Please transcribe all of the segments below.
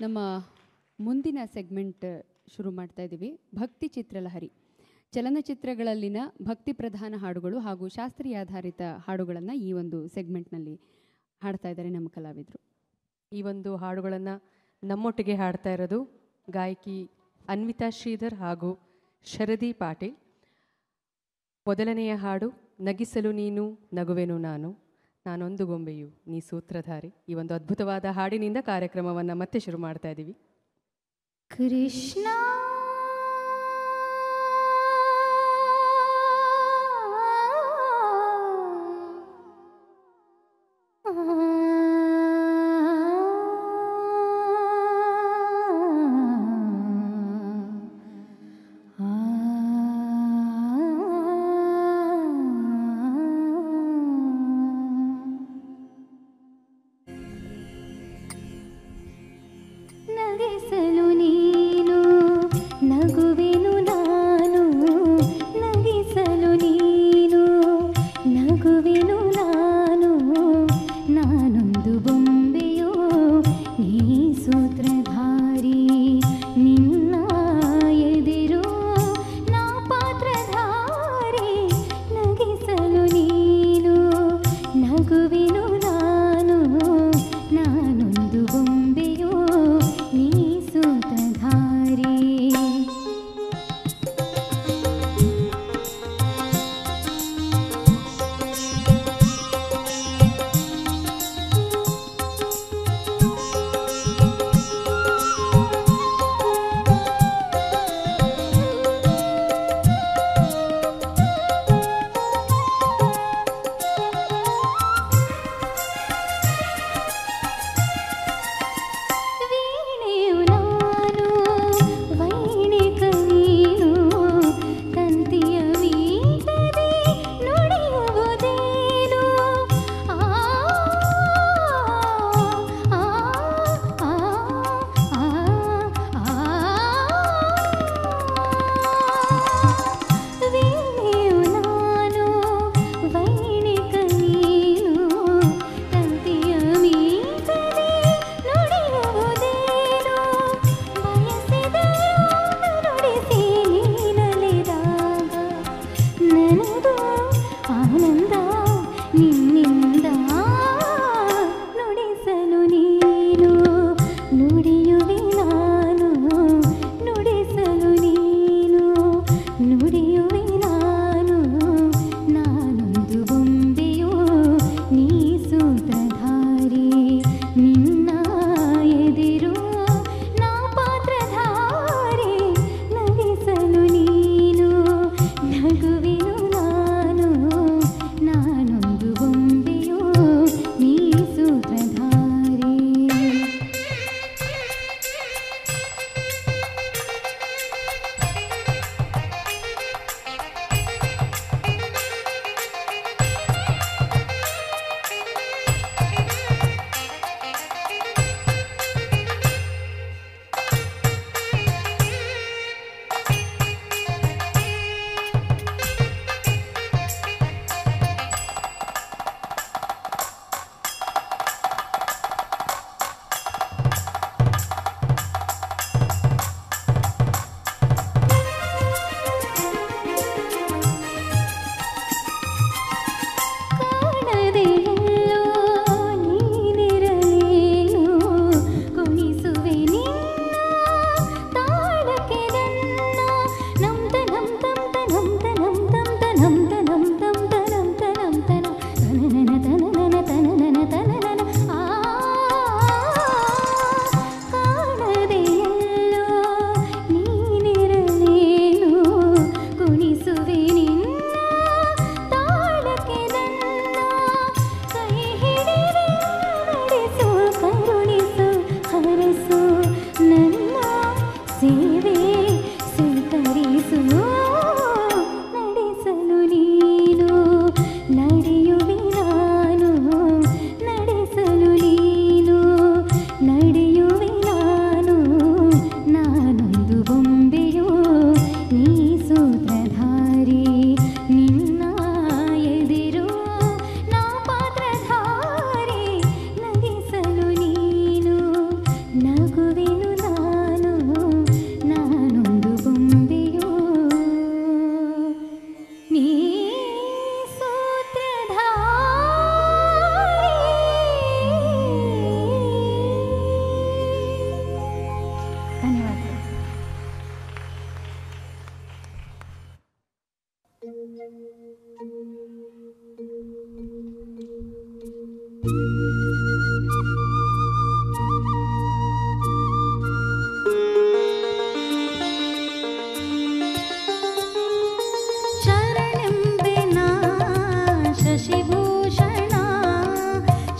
ನಮ್ಮ ಮುಂದಿನ ಸೆಗ್ಮೆಂಟ್ ಶುರು ಮಾಡ್ತಾ ಇದ್ದೀವಿ. ಭಕ್ತಿ ಚಿತ್ರಲಹರಿ. ಚಲನಚಿತ್ರಗಳಲ್ಲಿನ ಭಕ್ತಿ ಪ್ರಧಾನ ಹಾಡುಗಳು ಹಾಗೂ ಶಾಸ್ತ್ರೀಯ ಆಧಾರಿತ ಹಾಡುಗಳನ್ನು ಈ ಒಂದು ಸೆಗ್ಮೆಂಟ್ನಲ್ಲಿ ಹಾಡ್ತಾ ಇದ್ದಾರೆ ನಮ್ಮ ಕಲಾವಿದರು. ಈ ಒಂದು ಹಾಡುಗಳನ್ನು ನಮ್ಮೊಟ್ಟಿಗೆ ಹಾಡ್ತಾ ಇರೋದು ಗಾಯಕಿ ಅನ್ವಿತಾ ಶ್ರೀಧರ್ ಹಾಗೂ ಶರದಿ ಪಾಟೀಲ್. ಮೊದಲನೆಯ ಹಾಡು ನಗಿಸಲು ನೀನು ನಗುವೆನು ನಾನು, ನಾನೊಂದು ಗೊಂಬೆಯು ನೀ ಸೂತ್ರಧಾರಿ. ಈ ಒಂದು ಅದ್ಭುತವಾದ ಹಾಡಿನಿಂದ ಕಾರ್ಯಕ್ರಮವನ್ನು ಮತ್ತೆ ಶುರು ಮಾಡ್ತಾ ಇದ್ದೀವಿ. ಕೃಷ್ಣ ನಗಿಸಲು ನೀನು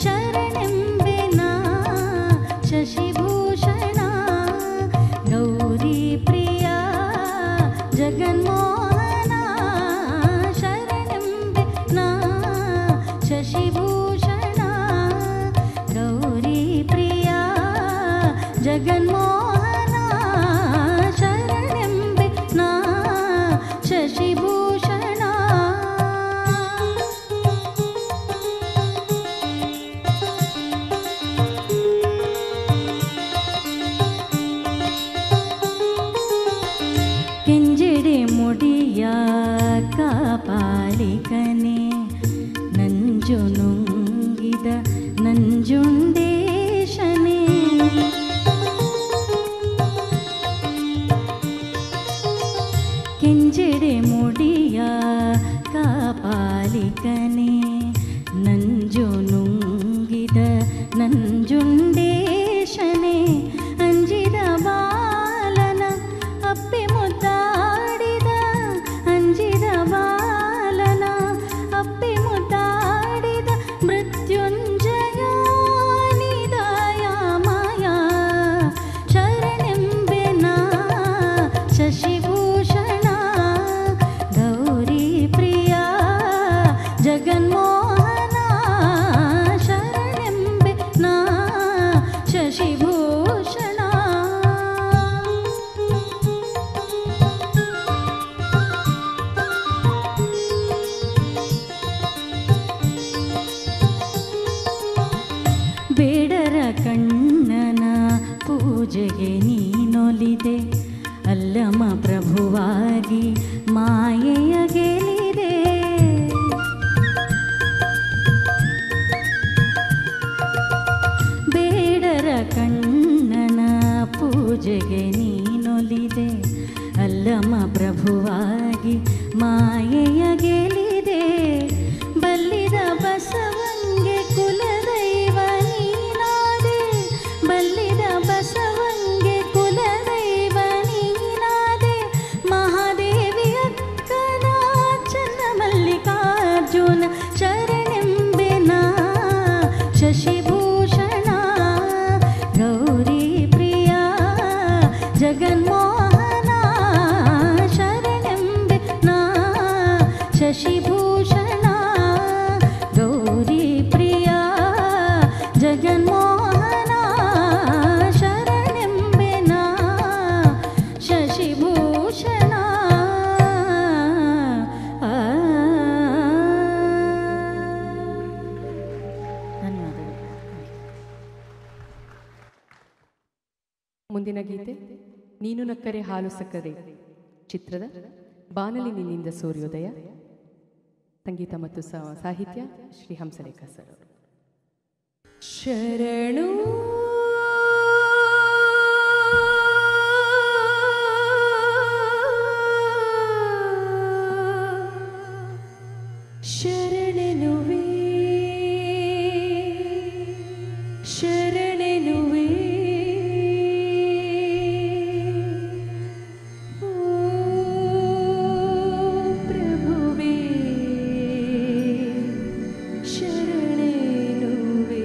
ಶರಣೆಂಬೆನ ಶಶಿಭೂಷಣ ಗೌರಿ ಪ್ರಿಯ ಜಗನ್ಮೋಹನ ಶರಣೆಂಬೆನ ಶಶಿಭೂಷಣ ಗೌರಿ ಪ್ರಿಯ ಜಗನ್ಮೋಹನ ಶರಣೆಂಬೆನ ಶಶಿಭೂಷಣ ಕೆಂಜೆಡೆ ಮುಡಿಯ ಕಾಪಾಲಿಕನೆ ನಂಜು ನುಂಗಿದ ನಂಜುಂಡೇಶನೇ ಕೆಂಜೆಡೆ ಮುಡಿಯ ಕಾಪಾಲಿಕನೆ ನಂಜು ನುಂಗಿದ ನಂಜುಂಡೇಶನೇ ಅಂಜಿದ ಬಾಲನ ಅಪ್ಪಿ ಮುದ್ದಾಡಿದ ಅಂಜಿದ ಬಾಲನ ಅಪ್ಪಿ ಮುದ್ದಾಡಿದ ಮೃತ್ಯುಂಜಯ ನಿದಯಾಮಯ ಶರಣೆಂಬೆನ ಶಶಿಭೂಷಣ ಗೌರಿ ಪ್ರಿಯ ಜಗನ್ಮೋಹನ ಶರಣೆಂಬೆನ ಶಶಿಭೂಷಣ ಬೇಡರ ಕಣ್ಣನ ಪೂಜೆಗೆ ನೀನೊಲಿದೆ ಅಲ್ಲಮ ಪ್ರಭುವಾಗಿ ಮಾಯೆಯ ಗೆಲಿದೆ ಬೇಡರ ಕಣ್ಣನ ಪೂಜೆಗೆ ನೀನೊಲಿದೆ ಅಲ್ಲಮ ಪ್ರಭುವಾಗಿ ಮಾಯೆಯ ಗೆಲಿದೆ ಬಲ್ಲಿದ ಬಸವಂಗೆ ಕುಲದೈವ ನೀನಾದೆ ಬಲ್ಲಿದ ಬಸವಂಗೆ ಕುಲದೈವ ನೀನಾದೆ ಮಹಾದೇವಿ ಅಕ್ಕನ ಚನ್ನ ಮಲ್ಲಿಕಾರ್ಜುನ ಶರಣೆಂಬೆನ ಶಶಿಭೂಷಣ ಗೌರಿ ಪ್ರಿಯ ಜಗನ್ಮೋಹನ ಶರಣೆಂಬೆನ ಶಶಿಭೂಷಣ ಗೌರಿ ಪ್ರಿಯ ಜಗನ್ಮೋಹನ ಶರಣೆಂಬೆನ ಶಶಿಭೂಷಣ ಧನ್ಯವಾದಗಳು. ಮುಂದಿನ ಗೀತೆ ನೀನು ನಕ್ಕರೆ ಹಾಲು ಸಕ್ಕರೆ ಚಿತ್ರದ ಬಾನಲಿ ನಿನ್ನಿಂದ ಸೂರ್ಯೋದಯ ಸಂಗೀತ ಮತ್ತು ಸಾಹಿತ್ಯ ಶ್ರೀ ಹಂಸಲೇಖ ಸರ್ ಅವರು. ಶರಣು ಶರಣೆನುವೆ ಶರಣೆನುವೆ ಓ ಪ್ರಭುವೇ ಶರಣೆನುವೆ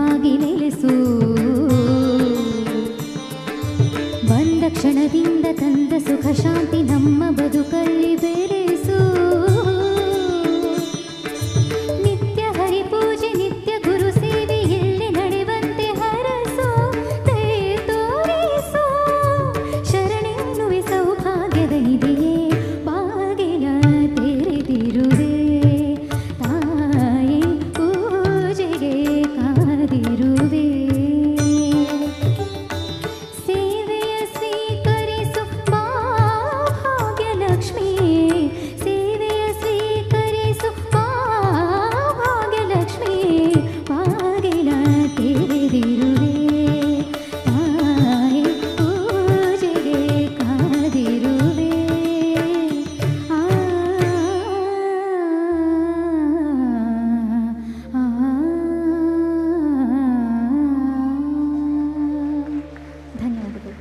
ಸ್ಥಿರವಾಗಿ ನೆಲೆಸು. ಬಂದ ಕ್ಷಣದಿಂದ ತಂದ ಸುಖ ಶಾಂತಿ ನಮ್ಮ ಬದುಕಲ್ಲಿ ಬೆರೆಸು. ನಿತ್ಯ ಹರಿಪೂಜೆ ನಿತ್ಯ ಗುರು ಸೇವೆ ಎಲ್ಲಿ ನಡೆವಂತೆ ಹರಸು. ದಯೆ ತೋರಿಸು ಶರಣೆನ್ನುವೆ ಸೌಭಾಗ್ಯದ ನಿಧಿಯೇ ಬಾಗಿಲ ತೆರೆದಿರುವೆ. ತಾಯಿ ಪೂಜೆಗೆ ಕಾದಿರುವೆ. ಸೇವೆಯ ಸ್ವೀಕರಿಸು ಬಾ ಭಾಗ್ಯಲಕ್ಷ್ಮಿ. ಸೇವೆಯ ಸ್ವೀಕರಿಸು ಬಾ ಭಾಗ್ಯಲಕ್ಷ್ಮಿ. ಬಾಗಿಲ ತೆರೆದಿರುವೆ. ತಾಯಿ ಪೂಜೆಗೆ ಕಾದಿರುವೆ. ಆ ಧನ್ಯವಾದಗಳು.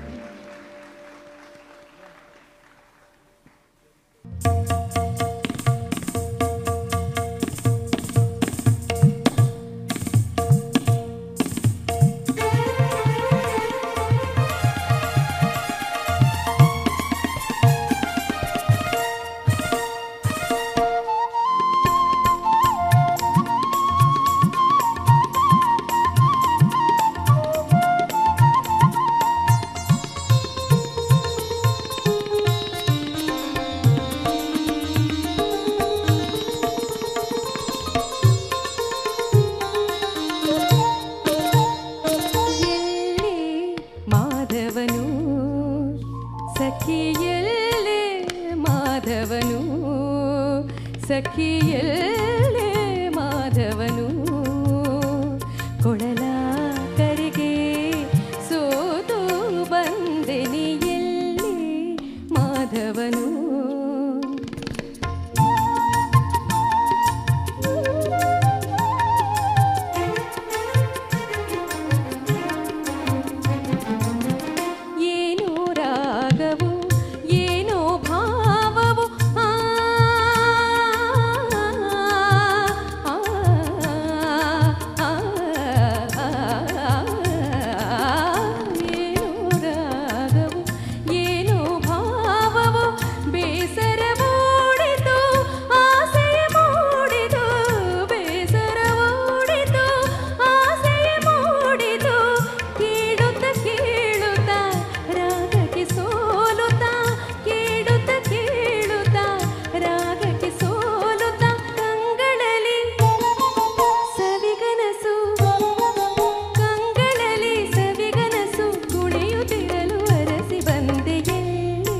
ಮಾಧವನು ಸಖಿಯಲ್ಲೇ ಮಾಧವನು ಸಖಿಯಲ್ಲೇ ಮಾಧವನು ಕೊಳಲ ಕರೆಗೆ ಸೋತು ಬಂದೆನಿಯಲ್ಲಿ ಮಾಧವನು. ಏನೋ ರಾಗವು ಏನೋ ಭಾವವು ಏನೋ ರಾಗವು ಏನೋ ಭಾವವು ಬೇಸರ ಮೂಡಿತು ಆಸೆಯ ಮೂಡಿತು. ಬೇಸರ ಮೂಡಿತು ಆಸೆಯ ಮೂಡಿತು. ಕೇಳುತ್ತ ಕೇಳುತ್ತ ರಾಗಕ್ಕೆ ಸೋಲುತ್ತ ಕೇಳುತ್ತ ಕೇಳುತ್ತ ರಾಗಕ್ಕೆ ಸೋಲುತ್ತ ಕಂಗಳಲ್ಲಿ ಸವಿಗನಸು ಕಂಗಳಲ್ಲಿ ಸವಿಗನಸು ಕುಣಿಯುತ್ತಿರಲು ಅರಸಿ ಬಂದೆಯಲ್ಲಿ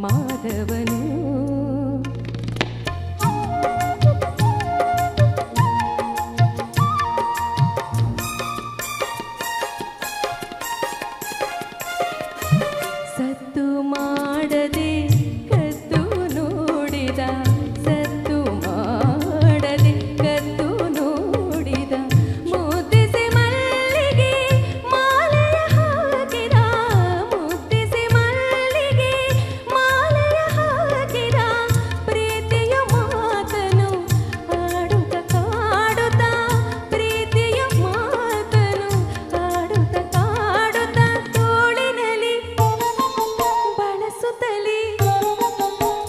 ಮಾಧವನು. ಸತ್ತು ಮಾಡದೆ ಕದ್ದು ನೋಡಿದ ಸತ್ತು ಮಾಡದೆ ಕದ್ದು ನೋಡಿದ ಮುದ್ದಿಸಿ ಮಲ್ಲಿಗೆ ಮಾಲೆಯ ಹಾಕಿದ. ಮುದ್ದಿಸಿ ಮಲ್ಲಿಗೆ ಮಾಲೆಯ ಹಾಕಿದ. ಪ್ರೀತಿಯ ಮಾತನು ಆಡುತ್ತ ಕಾಡುತ್ತ ಪ್ರೀತಿಯ ಮಾತನು ಆಡುತ್ತ ಕಾಡುತ್ತ ತೋಳಿನಲ್ಲಿ ಬಳಸುತ್ತಲೇ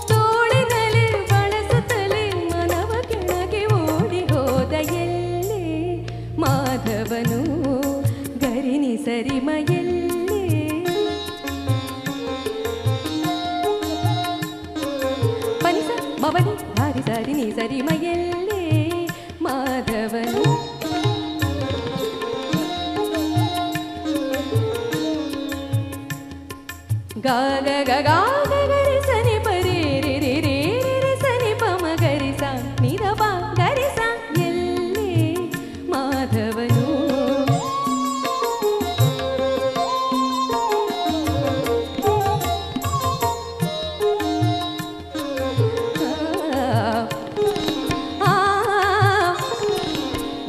ತೋಳಿನಲ್ಲಿ ಬಳಸುತ್ತಲೇ ಮನವ ಕೆಳಗೆ ಓಡಿ ಹೋದ ಎಲ್ಲೇ ಮಾಧವನು ಗರಿನಿ ಸರಿಮಯಲ್ಲೇ. ಪನಿಸ ಮವನಿ ಧಾರಿ ಸರಿ ನೀ ಸರಿಮಯಲ್ಲೇ ಮಾಧವನು. ಗಾಗ ಗಾ ಗರಿ ಸನಿ ಪರಿ ರಿ ರಿ ರಿ ರಿ ಸನಿ ಪಮ ಗರಿ ಸ ನಿದ ಪ ಗರಿ ಸ ಎಲ್ಲೇ ಮಾಧವನು.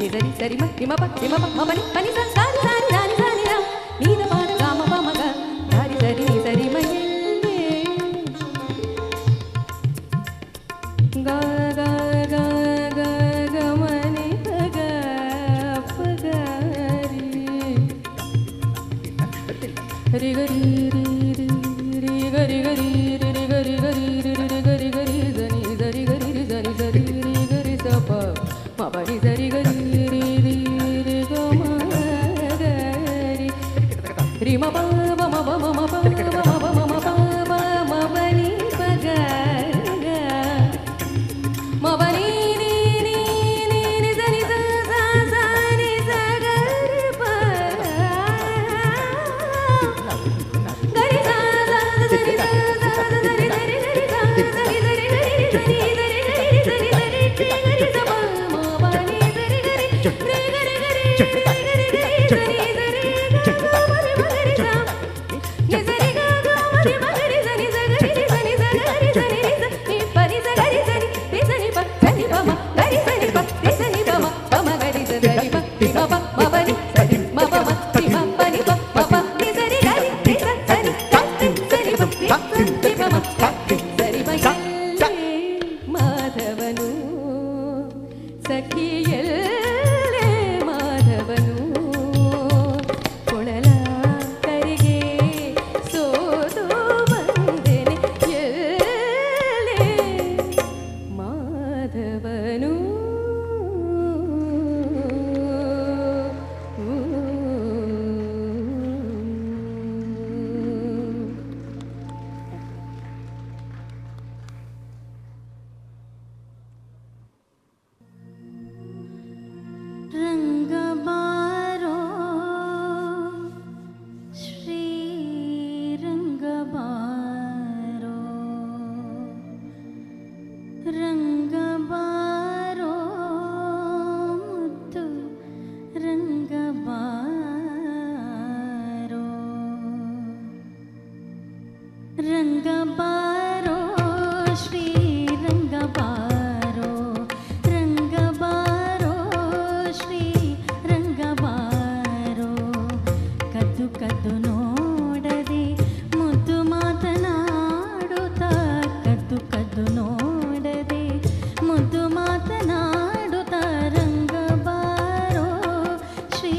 ನಿದರಿ ಸರಿ ಮಿ ಮ ಪ ಮನಿ ಪನಿ ಸ ಸಾರಿ ಸಾರಿ ರಾನಿ ಸಾನಿ ರಾ ನೀದ ಪಾದ ಗಾಮ ಪ ಮಗ ಧಾರಿ ಸರಿ ನೀ ಸರಿ ಮಯಲ್ಲೇ. ಗ ಗ ಗ ಗ ಗ ಮನಿ ಪ ಗ ಪ ಗ ರಿ ಗರಿ ರಿ ರಿ ರಿ ಗರಿ ಗರಿ ರಿ ರಿ ಗರಿ ಗರಿ ರಿ ರಿ ಗರಿ ಗರಿ ಜನಿ ಜರಿ ಗರಿ ರಿ ಜನಿ ಜರಿ ರಿ ಗರಿ ಸ ಪ ಮ ಪ ರಿ ಜರಿ ಗರಿ ರಿ ರಿ ರಿ ಗ ಮ ಗರಿ ರಿ ಮ ಪ ಮ ಮ ಪ ಮ ಮ ಪ ಮ ಮ ಪ ಮ ಮ ಪ ಮ ಮ ಪ ni ಪ ಗ ಗ ಮ ಪ ni ni ni ni ni ಜನಿ ಸ ಸ ಸ ni ಸ ಗ ರಿ ಪ ಗರಿ ಸ ಸ ಜನಿ ಸ ಸ ಜನಿ ಜನಿ ಜನಿ ಸ ಜನಿ ಜನಿ ಜನಿ ಜನಿ ಜನಿ ಜನಿ ಜನಿ ಜನಿ ಗರಿ ಸ ಪ ಮ ಪ ni ಜರಿ ಗರಿ ರಿ ಗರಿ ಗರಿ ಗರಿ ಗರಿ ಜನಿ ಜರಿ ಗ ಮ ರಿ ಮ ಗರಿ ಸ ni ಜರಿ ಗ ಗ ಮ ರಿ ಮ ಗರಿ ಜನಿ ಸ ಗರಿ ರಿ ಜನಿ ಸ ಗರಿ ಜನಿ ರಿ ಸ ni ಪ ರಿ ಸ ಗರಿ ಜನಿ ರಿ ಸ ni ಪ ಜನಿ ಪ ಮ ಗರಿ ಸ ni ಪ ರಿ ಸ ni ಪ ಮ ಪ ಮ ಗರಿ ಸ ಜನಿ ಪ ರಿ ಮ ಪ ಮ ಪ ni ಸ ನಿ ಮ ಪ ಮ ರಿ ಮ ಪ ni ಪ ಮ ಪ ni ಜರಿ ಗರಿ ರಿ ಸ ಜನಿ ಕ ರಿ ಸ ni ಪ ರಿ ಸ ni ಪ ಮ ಕ ರಿ ಸರಿ ಮ ಎಲ್ಲೆ ಮಾಧವನು ಸಖಿಯಲ್ಲೇ ಮಾಧವನು ಕೊಳಲ ಕರಿಗೆ ಸೋತು ಬಂದೆನೆ ಎಲ್ಲೆ ಮಾಧವನು ರಂಗಬಾರೋ ಶ್ರೀ ರಂಗಬಾರೋ ರಂಗಬಾರೋ ಮುದ್ದು ರಂಗಬಾರೋ ರಂಗಬಾರೋ ಶ್ರೀ ರಂಗಬಾರೋ ರಂಗಬಾರೋ ಶ್ರೀ ರಂಗಬಾರೋ ಕದ್ದು ಕದ್ದು ನೋಡದೆ ಮುದ್ದು ಮಾತನಾಡುತ್ತಾ ಕದ್ದು ಕದ್ದು ನೋಡದೆ ಮುದ್ದು ಮಾತನಾಡುತ್ತಾ ರಂಗಬಾರೋ ಶ್ರೀ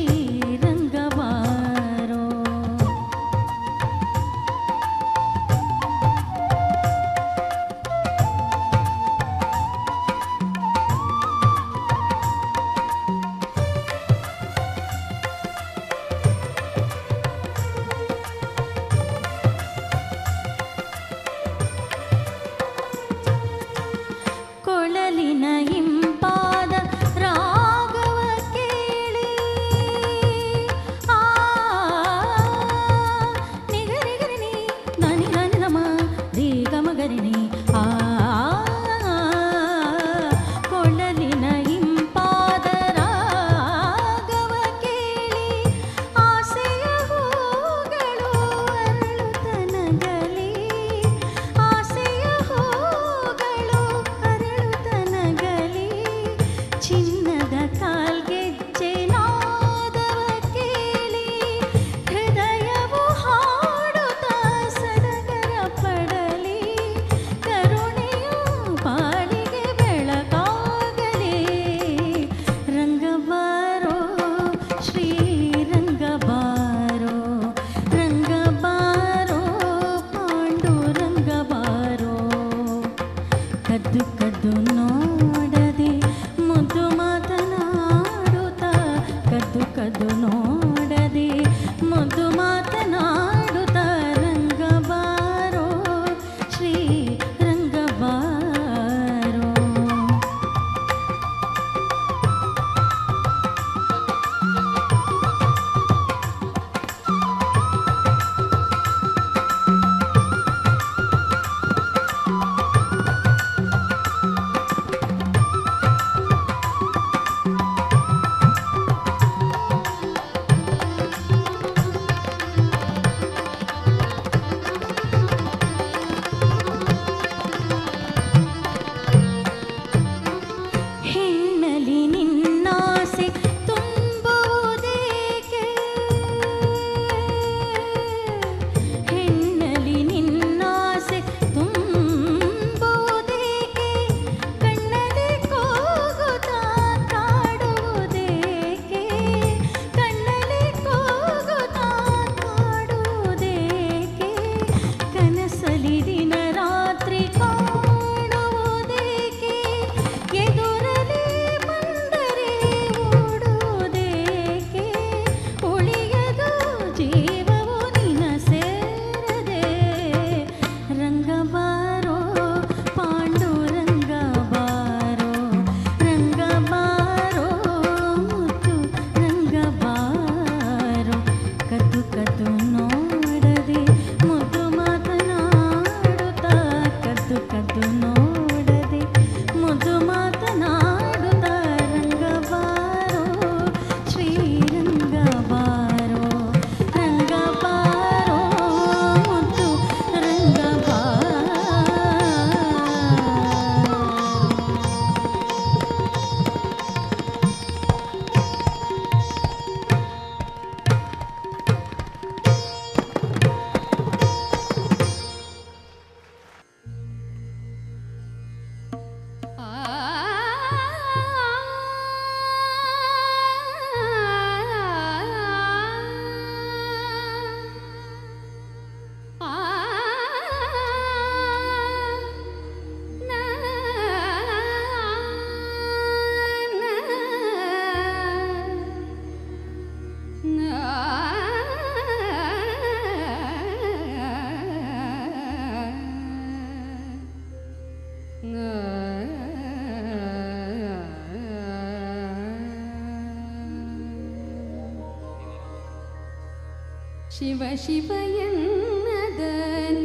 ಶಿವ ಶಿವ ಎನ್ನದ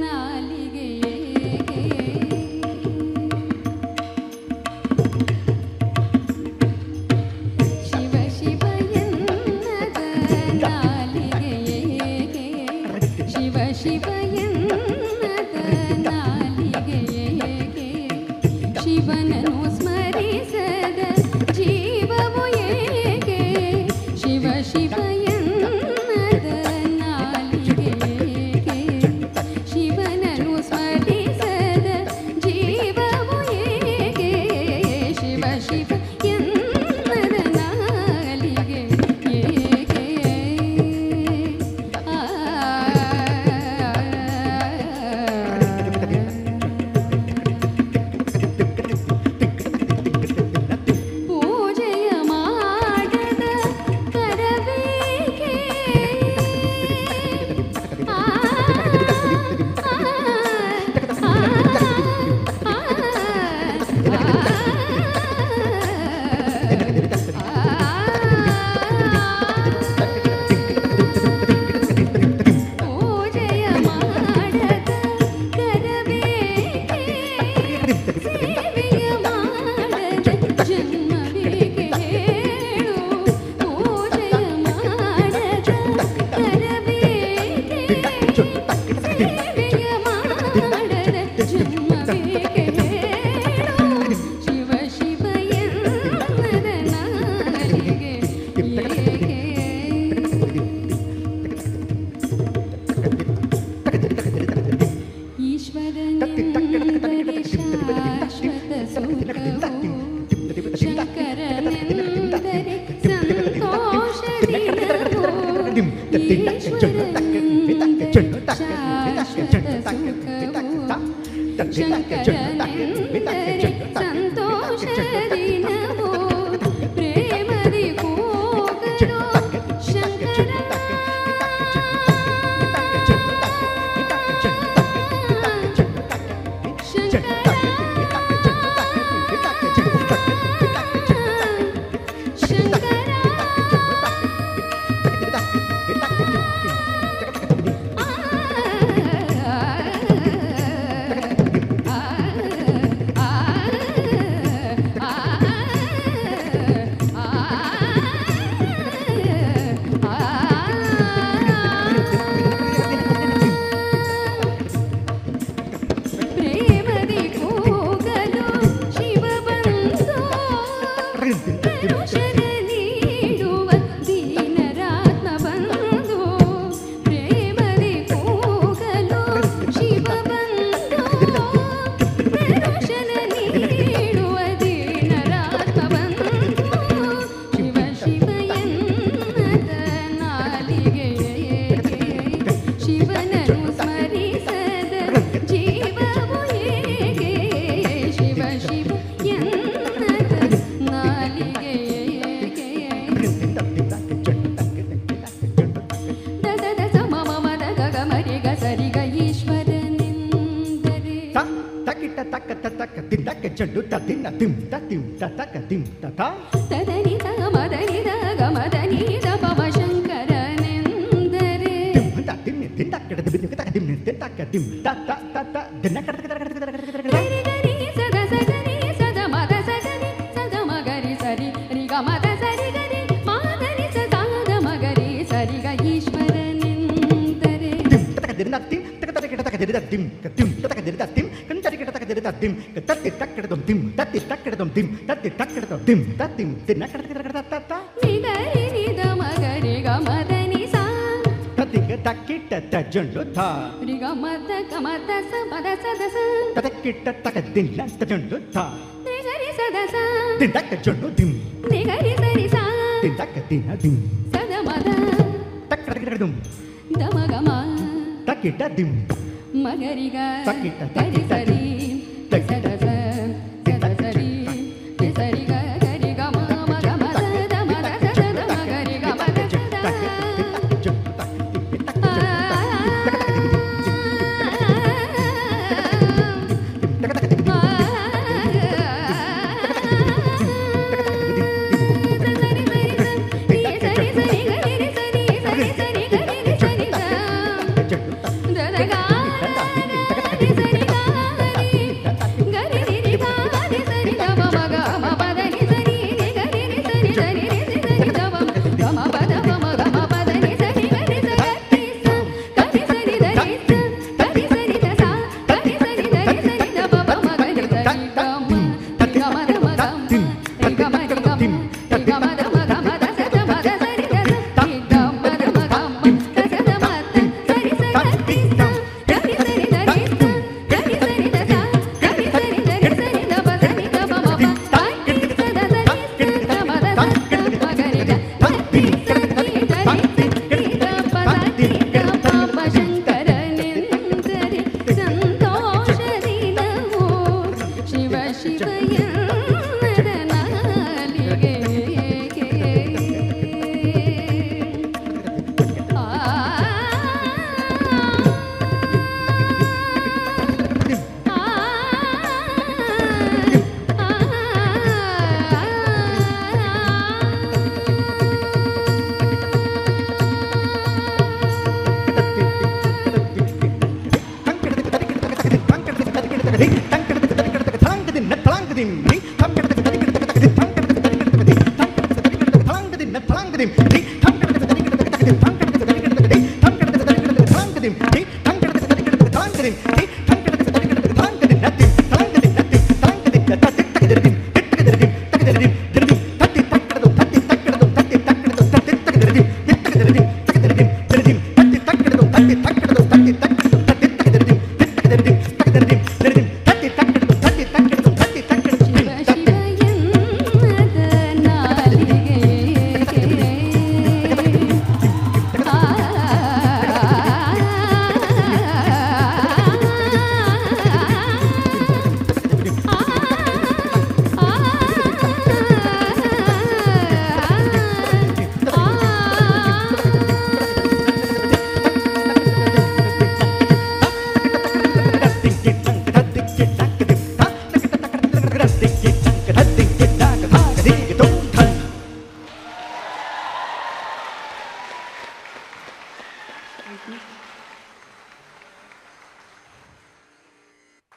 ನಾಲಿಗೆಯೇ ಶಿವ ಶಿವ ಎನ್ನದ ನಾಲಿಗೆಯೇ ಶಿವ ಶಿವ ಎನ್ನದ ನಾಲಿಗೆಯೇ ಶಿವನನ್ನು ಸ್ಮರಿಸದ ಜೀವವು ಏಕೆ ಶಿವ ಶಿವ ಎನ್ನದ ನಾಲಿಗೆಯೇ ಶಿವನನ್ನು ಸ್ಮರಿಸದ ಜೀವವು ಏಕೆ ಶಿವ ಶಿವ ಎನ್ನದ ನಾಲಿಗೆ ಏಕೆ ಪೂಜೆಯ ಮಾಡದ ಕರಬೇಕೆ ಪೂಜೆಯ ಮಾಡದ ಕರಬೇಕೆ ಸೇವೆಯ ಮಾಡದ ಜನ್ಮವೇಕೆ ಹೇಳು ಪೂಜೆಯ ಮಾಡದ ಕರಬೇಕೆ ಸೇವೆಯ ಮಾಡದ ಜನ್ಮವೇಕೆ ಹೇಳು ಶಿವ ಶಿವ ಎನ್ನದ ನಾಲಿಗೆ ಏಕೆ ಈಶ್ವರನೆಂದರೆ ಶಾಶ್ವತ ಸುಖವು ಶಂಕರನೆಂದರೆ ಸಂತೋಷ ದಿನವು ಈಶ್ವರನೆಂದರೆ ಶಾಶ್ವತ ಸುಖವು ಶಂಕರನೆಂದರೆ ಸಂತೋಷ ದಿನವು ಪ್ರೇಮದಿ ಕೂಗಲು ಶಂಕರ ಪ್ರೇಮದಿ ಕೂಗಲು ಶಿವ ಬಂದು ದರ್ಶನ ನೀಡುವ ದೀನರಾತ್ಮ ಬಂದು ಪ್ರೇಮದಿ ಕೂಗಲು ಶಿವ ಬಂದು ದರ್ಶನ ನೀಡುವ ದೀನರಾತ್ಮ ಬಂದು ಶಿವ ಶಿವ ಎನ್ನದ ನಾಲಿಗೆಯೇ ಶಿವನನ್ನು ಸ್ಮರಿಸದ ಜೀವವು ಏಕೆ ಶಿವ ಶಿವ ಎನ್ನದ ನಾಲಿಗೆಯೇ ದದ ಸಮ ಮದ ಗಗ ಮರಿಗ ಸರಿಗ ಈಶ್ವರನೆಂದರೆ ತಕಿಟ ತಕ್ಕ ತಕ್ಕ ತಿಂದಕ್ಕೆ ಚೆಂಡು ತಿನ್ನ ತಿಂ ತಿಂ ತಕ ತಿಂ ತತ ತದನಿ ತ ಮದನಿ ದ ಗ ಮದನಿ ದ ಪವ ಶಂಕರನೆಂದರೆ ತಿನ್ನ ತಿಂದಕ್ಕೆ ತಕ ತಿಂ ತಕ ತಿಂ ತತ ತತ ದಿನ ಗರಿ ಗರಿ ಸದ ಸಗರಿ ಸದ ಮದ ಸಗರಿ ಸದ ಮಗರಿ ಸರಿ ರಿಗ ಮದ ಸರಿ ಗರಿ ಮಾದರಿ ಸದ ಮಗರಿ ಸರಿಗ ಈಶ್ವರನೆಂದರೆ ತಕ ದಿನ ತಿಂ ತಕ ತಕ ದಿನ ತಿಂ ತಿಂ ತಕ ದಿನ ತಿಂ ಕಂಚರಿ ತಕ ದಿನ ತಿಂ ತತ್ತಿ ತಕ್ಕಡದಂ ತಿಂ ತತ್ತಿ ತಕ್ಕಡದಂ ತಿಂ ತತ್ತಿ ತಕ್ಕಡದಂ ತಿಂ ತತ್ತಿ ದಿನ ತತ ನಿಗರಿ ನಿದ ಮಗರಿ ಗ ಮದನಿ ಸಾ ತತ್ತಿಗೆ ತಕ್ಕಿಟ್ಟ ತಜಂಡು ಥ ರಿಗ ಮದ ಗ ಮದ ಸ ಮದ ಸದ ಸ ತಕ್ಕಿಟ್ಟ ತಕ ದಿನ ತಜಂಡು ಥ ನಿಗರಿ ಸದ ಸ ತಿಂದಕ್ಕೆ ಜಂಡು ತಿಂ ನಿಗರಿ ಸರಿ ಸಾ ತಿಂದಕ್ಕೆ ದಿನ ತಿಂ ಸದ ಮದ ತಕ್ಕಡದಂ ದಮ ಗಮ ತಕ್ಕಿಟ್ಟ ದಿಂ ಮಗರಿಗ ತಕ್ಕಿಟ್ಟ ಕರಿ ಸರಿ ಸದ ಸ ಸದ ಸರಿ ಸರಿ ಗ ಗರಿ ಗ ಮ ಗ ಮ ದ ದ ಮ ದ ದ ದ ಮಗರಿ ಗ ಮ ದ ದ ಸರಿ ಸರಿ ಸರಿ ಗರಿ ಸರಿ ಸರಿ ಸರಿ ಗರಿ ಸರಿ ಸ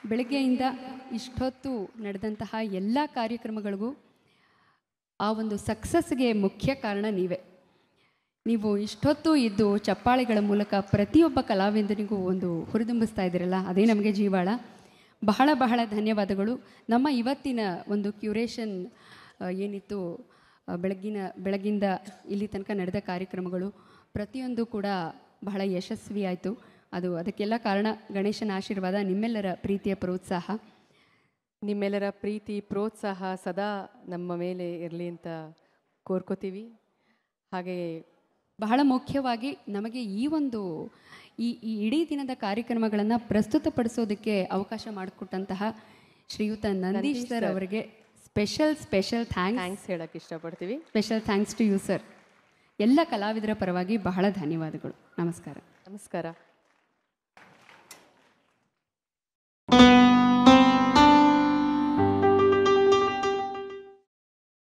ಬೆಳಗ್ಗೆಯಿಂದ ಇಷ್ಟೊತ್ತು ನಡೆದಂತಹ ಎಲ್ಲ ಕಾರ್ಯಕ್ರಮಗಳಿಗೂ ಆ ಒಂದು ಸಕ್ಸಸ್ಗೆ ಮುಖ್ಯ ಕಾರಣ ನೀವೇ. ನೀವು ಇಷ್ಟೊತ್ತು ಇದ್ದು ಚಪ್ಪಾಳೆಗಳ ಮೂಲಕ ಪ್ರತಿಯೊಬ್ಬ ಕಲಾವಿದನಿಗೂ ಒಂದು ಹುರಿದುಂಬಿಸ್ತಾ ಇದ್ದೀರಲ್ಲ, ಅದೇ ನಮಗೆ ಜೀವಾಳ. ಬಹಳ ಬಹಳ ಧನ್ಯವಾದಗಳು. ನಮ್ಮ ಇವತ್ತಿನ ಒಂದು ಕ್ಯೂರೇಷನ್ ಏನಿತ್ತು, ಬೆಳಗಿಂದ ಇಲ್ಲಿ ತನಕ ನಡೆದ ಕಾರ್ಯಕ್ರಮಗಳು ಪ್ರತಿಯೊಂದು ಕೂಡ ಬಹಳ ಯಶಸ್ವಿಯಾಯಿತು. ಅದಕ್ಕೆಲ್ಲ ಕಾರಣ ಗಣೇಶನ ಆಶೀರ್ವಾದ, ನಿಮ್ಮೆಲ್ಲರ ಪ್ರೀತಿಯ ಪ್ರೋತ್ಸಾಹ. ನಿಮ್ಮೆಲ್ಲರ ಪ್ರೀತಿ ಪ್ರೋತ್ಸಾಹ ಸದಾ ನಮ್ಮ ಮೇಲೆ ಇರಲಿ ಅಂತ ಕೋರ್ಕೋತೀವಿ. ಹಾಗೆ ಬಹಳ ಮುಖ್ಯವಾಗಿ ನಮಗೆ ಈ ಒಂದು ಈ ಇಡೀ ದಿನದ ಕಾರ್ಯಕ್ರಮಗಳನ್ನು ಪ್ರಸ್ತುತಪಡಿಸೋದಕ್ಕೆ ಅವಕಾಶ ಮಾಡಿಕೊಟ್ಟಂತಹ ಶ್ರೀಯುತ ನಂದೀಶ್ ಸರ್ ಅವರಿಗೆ ಸ್ಪೆಷಲ್ ಥ್ಯಾಂಕ್ಸ್ ಹೇಳಕ್ಕೆ ಇಷ್ಟಪಡ್ತೀವಿ. Special thanks to you sir. ಎಲ್ಲ ಕಲಾವಿದರ ಪರವಾಗಿ ಬಹಳ ಧನ್ಯವಾದಗಳು. ನಮಸ್ಕಾರ. ನಮಸ್ಕಾರ.